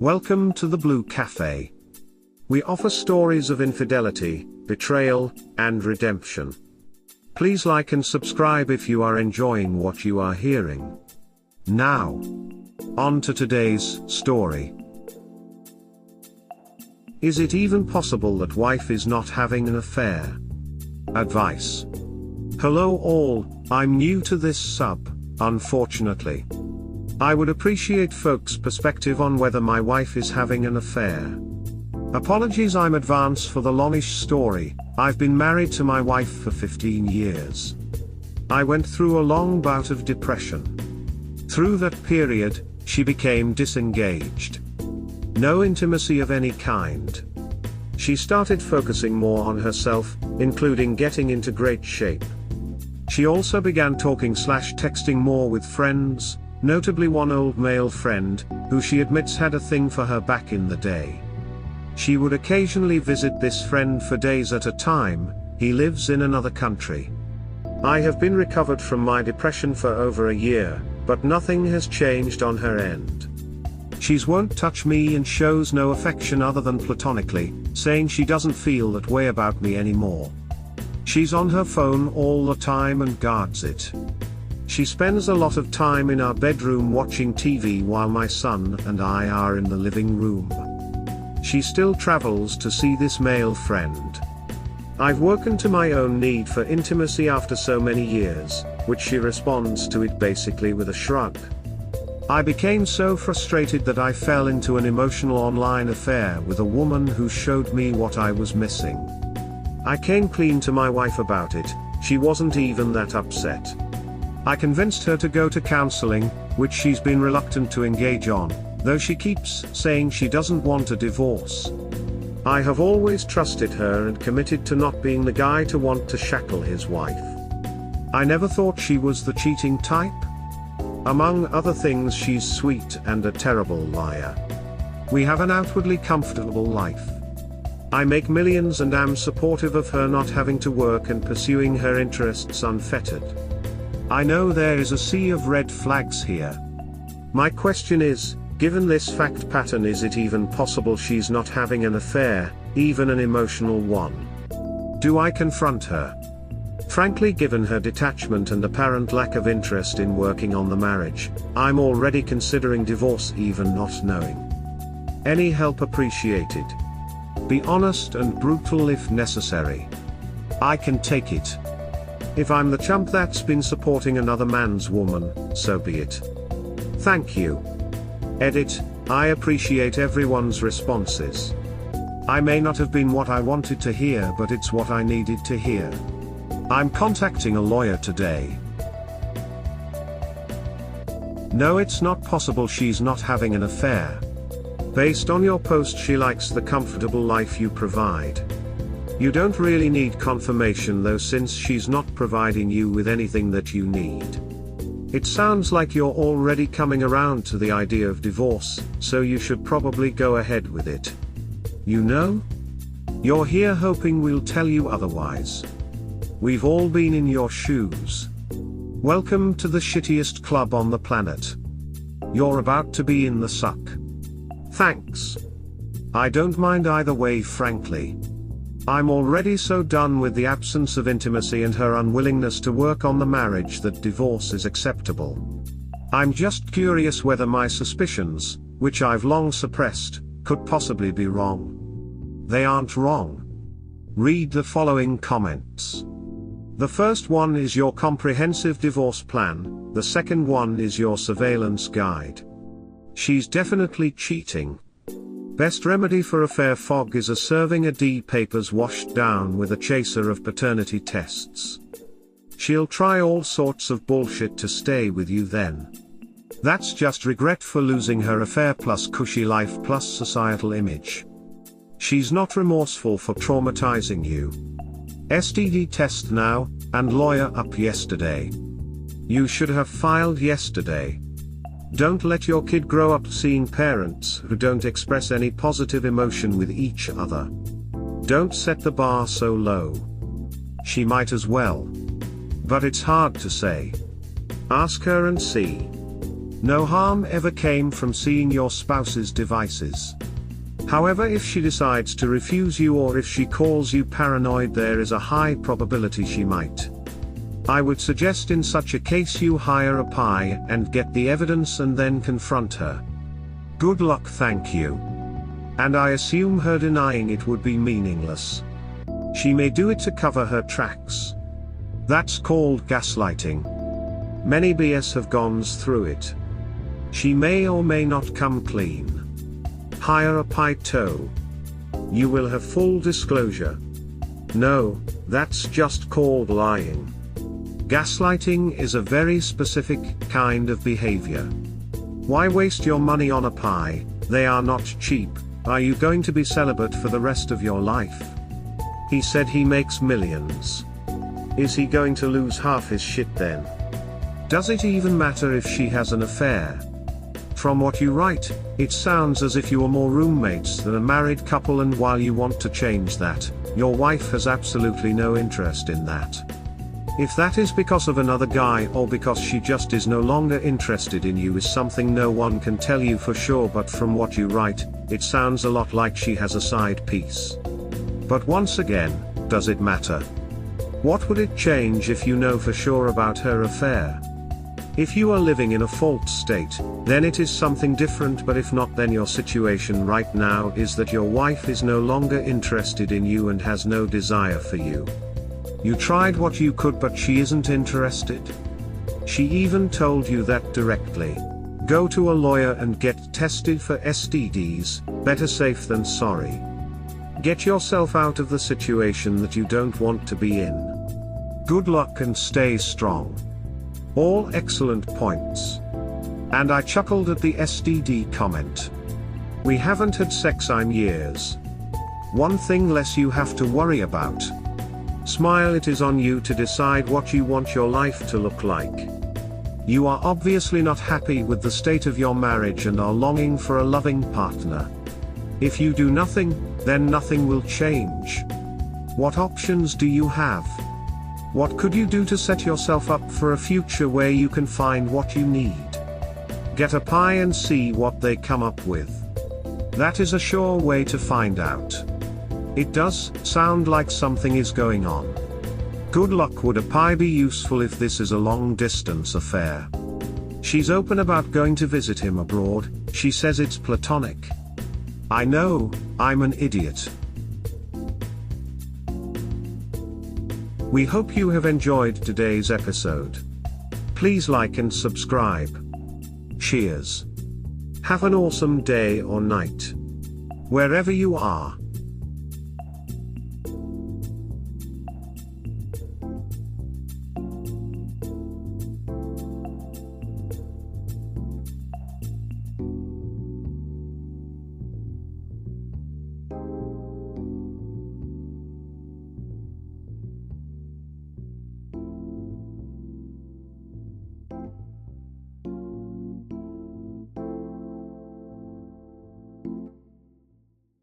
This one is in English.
Welcome to the Blue Cafe. We offer stories of infidelity, betrayal, and redemption. Please like and subscribe if you are enjoying what you are hearing. Now, on to today's story. Is it even possible that wife is not having an affair? Advice. Hello all, I'm new to this sub, unfortunately. I would appreciate folks' perspective on whether my wife is having an affair. Apologies in advance for the longish story. I've been married to my wife for 15 years. I went through a long bout of depression. Through that period, she became disengaged. No intimacy of any kind. She started focusing more on herself, including getting into great shape. She also began talking/texting more with friends, notably one old male friend, who she admits had a thing for her back in the day. She would occasionally visit this friend for days at a time. He lives in another country. I have been recovered from my depression for over a year, but nothing has changed on her end. She's won't touch me and shows no affection other than platonically, saying she doesn't feel that way about me anymore. She's on her phone all the time and guards it. She spends a lot of time in our bedroom watching TV while my son and I are in the living room. She still travels to see this male friend. I've woken to my own need for intimacy after so many years, which she responds to it basically with a shrug. I became so frustrated that I fell into an emotional online affair with a woman who showed me what I was missing. I came clean to my wife about it. She wasn't even that upset. I convinced her to go to counseling, which she's been reluctant to engage on, though she keeps saying she doesn't want a divorce. I have always trusted her and committed to not being the guy to want to shackle his wife. I never thought she was the cheating type. Among other things, she's sweet and a terrible liar. We have an outwardly comfortable life. I make millions and am supportive of her not having to work and pursuing her interests unfettered. I know there is a sea of red flags here. My question is, given this fact pattern, is it even possible she's not having an affair, even an emotional one? Do I confront her? Frankly, given her detachment and apparent lack of interest in working on the marriage, I'm already considering divorce even not knowing. Any help appreciated. Be honest and brutal if necessary. I can take it. If I'm the chump that's been supporting another man's woman, so be it. Thank you. Edit. I appreciate everyone's responses. I may not have been what I wanted to hear, but it's what I needed to hear. I'm contacting a lawyer today. No, it's not possible she's not having an affair. Based on your post, she likes the comfortable life you provide. You don't really need confirmation though, since she's not providing you with anything that you need. It sounds like you're already coming around to the idea of divorce, so you should probably go ahead with it. You know? You're here hoping we'll tell you otherwise. We've all been in your shoes. Welcome to the shittiest club on the planet. You're about to be in the suck. Thanks. I don't mind either way, frankly. I'm already so done with the absence of intimacy and her unwillingness to work on the marriage that divorce is acceptable. I'm just curious whether my suspicions, which I've long suppressed, could possibly be wrong. They aren't wrong. Read the following comments. The first one is your comprehensive divorce plan, the second one is your surveillance guide. She's definitely cheating. Best remedy for affair fog is a serving of D papers washed down with a chaser of paternity tests. She'll try all sorts of bullshit to stay with you then. That's just regret for losing her affair plus cushy life plus societal image. She's not remorseful for traumatizing you. STD test now, and lawyer up yesterday. You should have filed yesterday. Don't let your kid grow up seeing parents who don't express any positive emotion with each other. Don't set the bar so low. She might as well. But it's hard to say. Ask her and see. No harm ever came from seeing your spouse's devices. However, if she decides to refuse you or if she calls you paranoid, there is a high probability she might. I would suggest in such a case you hire a PI and get the evidence and then confront her. Good luck, thank you. And I assume her denying it would be meaningless. She may do it to cover her tracks. That's called gaslighting. Many BS have gone through it. She may or may not come clean. Hire a PI tow. You will have full disclosure. No, that's just called lying. Gaslighting is a very specific kind of behavior. Why waste your money on a PI? They are not cheap. Are you going to be celibate for the rest of your life? He said he makes millions. Is he going to lose half his shit then? Does it even matter if she has an affair? From what you write, it sounds as if you are more roommates than a married couple, and while you want to change that, your wife has absolutely no interest in that. If that is because of another guy or because she just is no longer interested in you is something no one can tell you for sure, but from what you write, it sounds a lot like she has a side piece. But once again, does it matter? What would it change if you know for sure about her affair? If you are living in a fault state, then it is something different, but if not, then your situation right now is that your wife is no longer interested in you and has no desire for you. You tried what you could, but she isn't interested. She even told you that directly. Go to a lawyer and get tested for STDs, better safe than sorry. Get yourself out of the situation that you don't want to be in. Good luck and stay strong. All excellent points. And I chuckled at the STD comment. We haven't had sex in years. One thing less you have to worry about. Smile, it is on you to decide what you want your life to look like. You are obviously not happy with the state of your marriage and are longing for a loving partner. If you do nothing, then nothing will change. What options do you have? What could you do to set yourself up for a future where you can find what you need? Get a PI and see what they come up with. That is a sure way to find out. It does sound like something is going on. Good luck. Would a PI be useful if this is a long-distance affair? She's open about going to visit him abroad. She says it's platonic. I know, I'm an idiot. We hope you have enjoyed today's episode. Please like and subscribe. Cheers. Have an awesome day or night. Wherever you are.